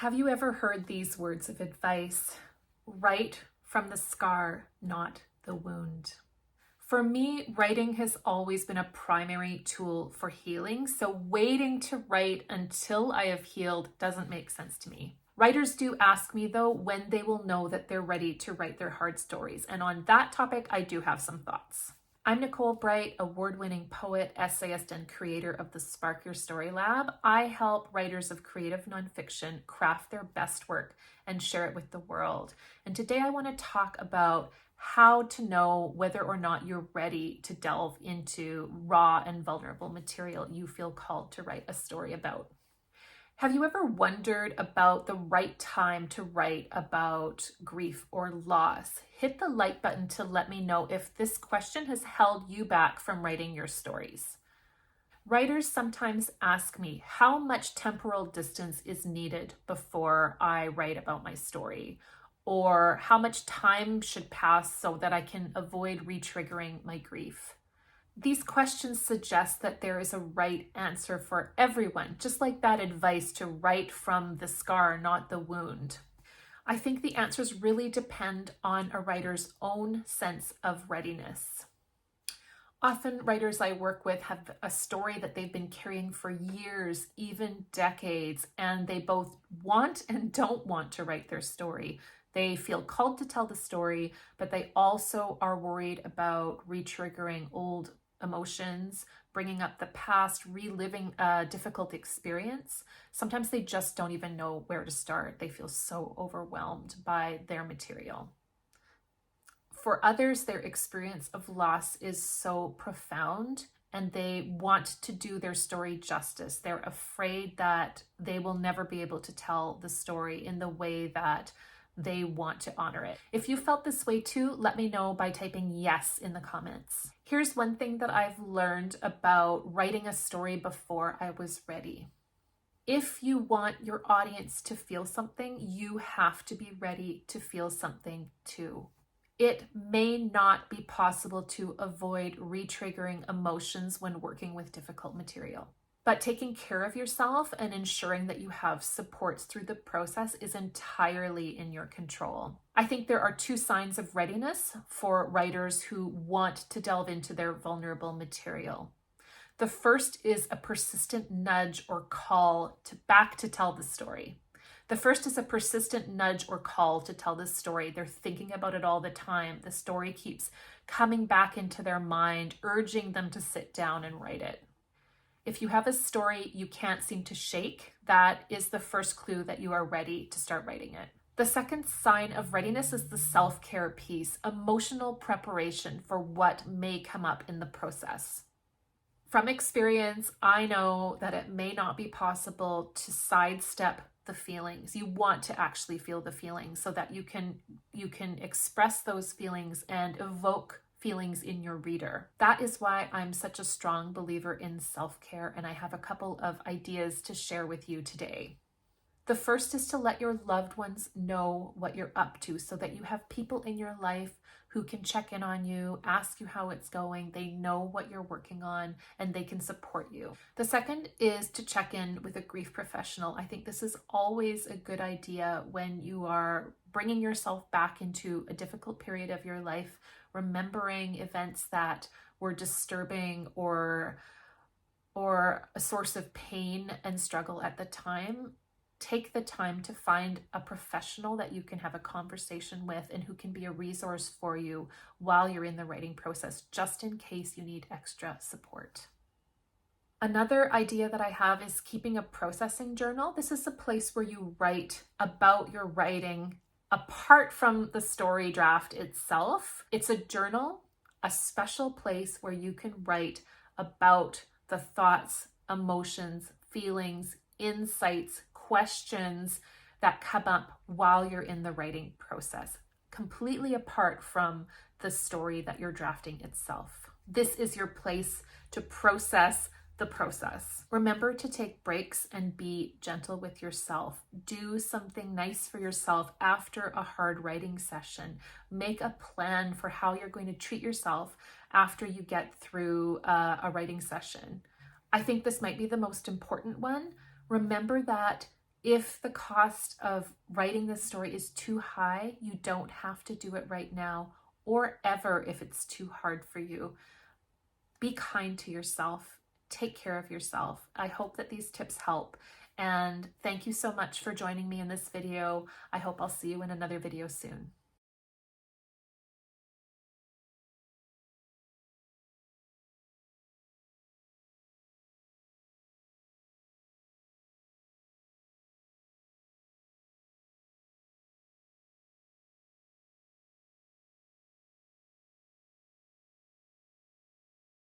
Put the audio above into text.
Have you ever heard these words of advice? Write from the scar, not the wound. For me, writing has always been a primary tool for healing, so waiting to write until I have healed doesn't make sense to me. Writers do ask me, though, when they will know that they're ready to write their hard stories, and on that topic, I do have some thoughts. I'm Nicole Breit, award-winning poet, essayist, and creator of the Spark Your Story Lab. I help writers of creative nonfiction craft their best work and share it with the world. And today I want to talk about how to know whether or not you're ready to delve into raw and vulnerable material you feel called to write a story about. Have you ever wondered about the right time to write about grief or loss? Hit the like button to let me know if this question has held you back from writing your stories. Writers sometimes ask me how much temporal distance is needed before I write about my story, or how much time should pass so that I can avoid re-triggering my grief. These questions suggest that there is a right answer for everyone, just like that advice to write from the scar, not the wound. I think the answers really depend on a writer's own sense of readiness. Often writers I work with have a story that they've been carrying for years, even decades, and they both want and don't want to write their story. They feel called to tell the story, but they also are worried about re-triggering old emotions, bringing up the past, reliving a difficult experience. Sometimes they just don't even know where to start. They feel so overwhelmed by their material. For others, their experience of loss is so profound and they want to do their story justice. They're afraid that they will never be able to tell the story in the way that they want to honor it. If you felt this way too, let me know by typing yes in the comments. Here's one thing that I've learned about writing a story before I was ready. If you want your audience to feel something, you have to be ready to feel something too. It may not be possible to avoid re-triggering emotions when working with difficult material. But taking care of yourself and ensuring that you have supports through the process is entirely in your control. I think there are two signs of readiness for writers who want to delve into their vulnerable material. The first is a persistent nudge or call to tell the story. The first is a persistent nudge or call to tell the story. They're thinking about it all the time. The story keeps coming back into their mind, urging them to sit down and write it. If you have a story you can't seem to shake, that is the first clue that you are ready to start writing it. The second sign of readiness is the self-care piece, emotional preparation for what may come up in the process. From experience, I know that it may not be possible to sidestep the feelings. You want to actually feel the feelings so that you can express those feelings and evoke feelings in your reader. That is why I'm such a strong believer in self-care, and I have a couple of ideas to share with you today. The first is to let your loved ones know what you're up to so that you have people in your life who can check in on you, ask you how it's going. They know what you're working on and they can support you. The second is to check in with a grief professional. I think this is always a good idea when you are bringing yourself back into a difficult period of your life, remembering events that were disturbing or a source of pain and struggle at the time. Take the time to find a professional that you can have a conversation with and who can be a resource for you while you're in the writing process, just in case you need extra support. Another idea that I have is keeping a processing journal. This is a place where you write about your writing apart from the story draft itself. It's a journal, a special place where you can write about the thoughts, emotions, feelings, insights, questions that come up while you're in the writing process, completely apart from the story that you're drafting itself. This is your place to process the process. Remember to take breaks and be gentle with yourself. Do something nice for yourself after a hard writing session. Make a plan for how you're going to treat yourself after you get through a writing session. I think this might be the most important one. Remember that If the cost of writing this story is too high, you don't have to do it right now or ever if it's too hard for you. Be kind to yourself. Take care of yourself. I hope that these tips help. And thank you so much for joining me in this video. I hope I'll see you in another video soon.